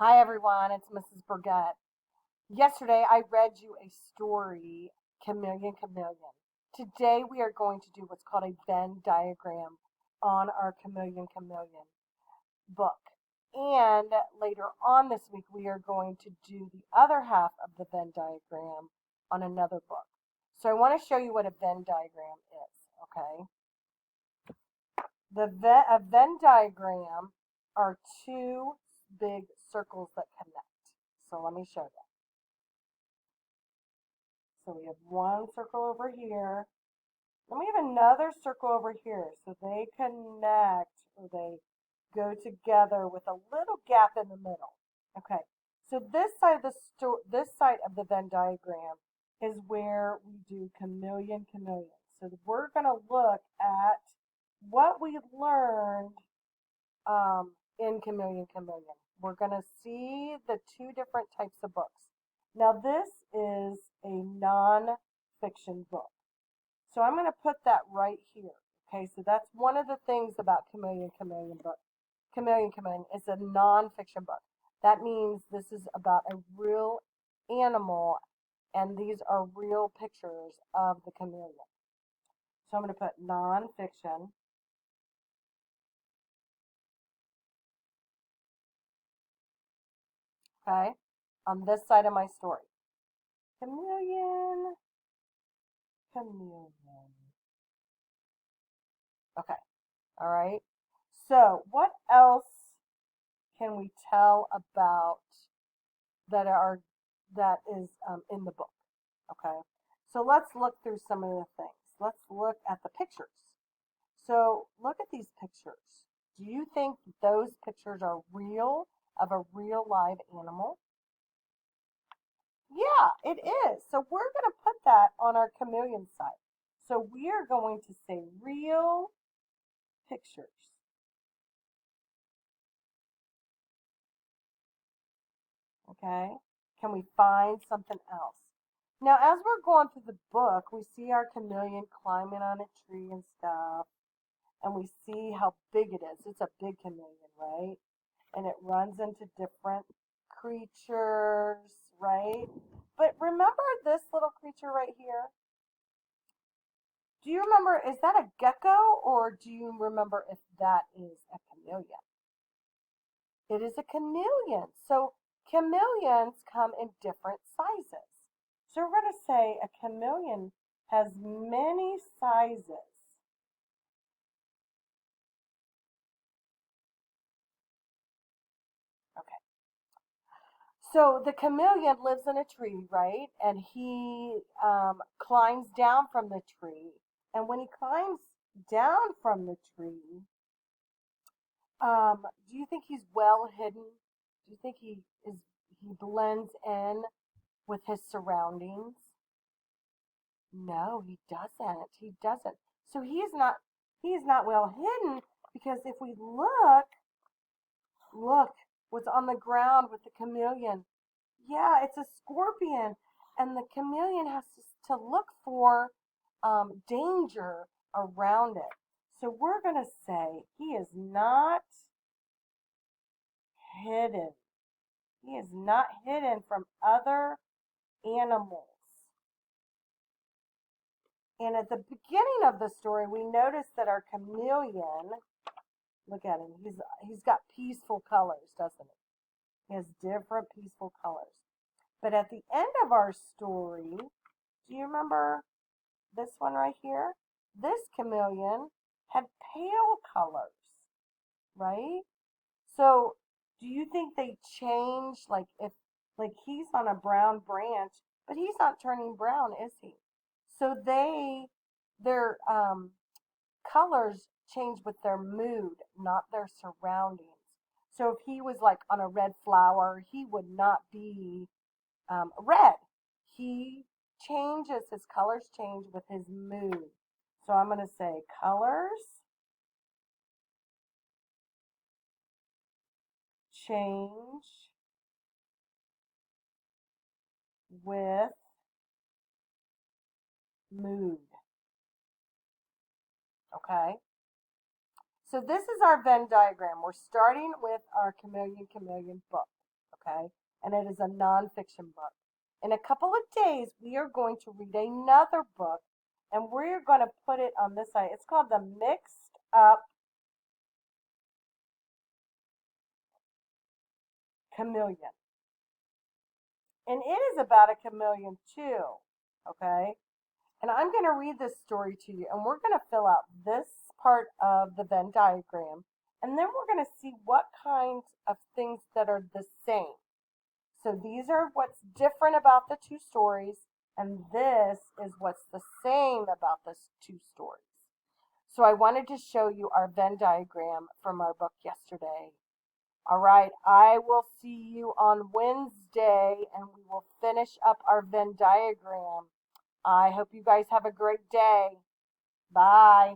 Hi everyone, it's Mrs. Burgett. Yesterday I read you a story, Chameleon. Today we are going to do what's called a Venn diagram on our Chameleon book. And later on this week we are going to do the other half of the Venn diagram on another book. So I want to show you what a Venn diagram is, okay? A Venn diagram are two big circles that connect. So let me show you. So we have one circle over here. And we have another circle over here. So they connect, or they go together with a little gap in the middle. Okay. So this side of the Venn diagram is where we do chameleon. So we're going to look at what we learned in chameleon. We're going to see the two different types of books. Now this is a non-fiction book. So I'm going to put that right here. Okay, so that's one of the things about Chameleon book. Chameleon. It's a non-fiction book. That means this is about a real animal, and these are real pictures of the chameleon. So I'm going to put non-fiction. Okay, on this side of my story. Chameleon. Okay, all right. So what else can we tell about that is in the book? Okay, so let's look through some of the things. Let's look at the pictures. So look at these pictures. Do you think those pictures are real, of a real live animal? Yeah, it is. So we're going to put that on our chameleon side. So we are going to say real pictures. Okay? Can we find something else? Now, as we're going through the book, we see our chameleon climbing on a tree and stuff, and we see how big it is. It's a big chameleon, right? And it runs into different creatures, right? But remember this little creature right here? Do you remember, is that a gecko, or do you remember if that is a chameleon? It is a chameleon. So chameleons come in different sizes. So we're going to say a chameleon has many sizes. Okay. So the chameleon lives in a tree, right? And he climbs down from the tree. And when he climbs down from the tree, do you think he's well hidden? Do you think he blends in with his surroundings? No, he doesn't. He doesn't. So he is not well hidden, because if we look what's on the ground with the chameleon. Yeah, it's a scorpion, and the chameleon has to look for danger around it. So we're going to say he is not hidden. He is not hidden from other animals. And at the beginning of the story, we notice that our chameleon, look at him, he's got peaceful colors, doesn't he? He has different peaceful colors. But at the end of our story, do you remember this one right here? This chameleon had pale colors, right? So do you think they change, like he's on a brown branch, but he's not turning brown, is he? So their colors change with their mood, not their surroundings. So if he was like on a red flower, he would not be red. He changes, his colors change with his mood. So I'm going to say colors change with mood. Okay? So this is our Venn diagram. We're starting with our chameleon book. okay? And it is a nonfiction book. In a couple of days, we are going to read another book, and we're going to put it on this side. It's called The Mixed Up Chameleon. And it is about a chameleon too, okay? And I'm going to read this story to you, and we're going to fill out this part of the Venn diagram, and then we're going to see what kinds of things that are the same. So these are what's different about the two stories, and this is what's the same about the two stories. So I wanted to show you our Venn diagram from our book yesterday. All right, I will see you on Wednesday, and we will finish up our Venn diagram. I hope you guys have a great day. Bye.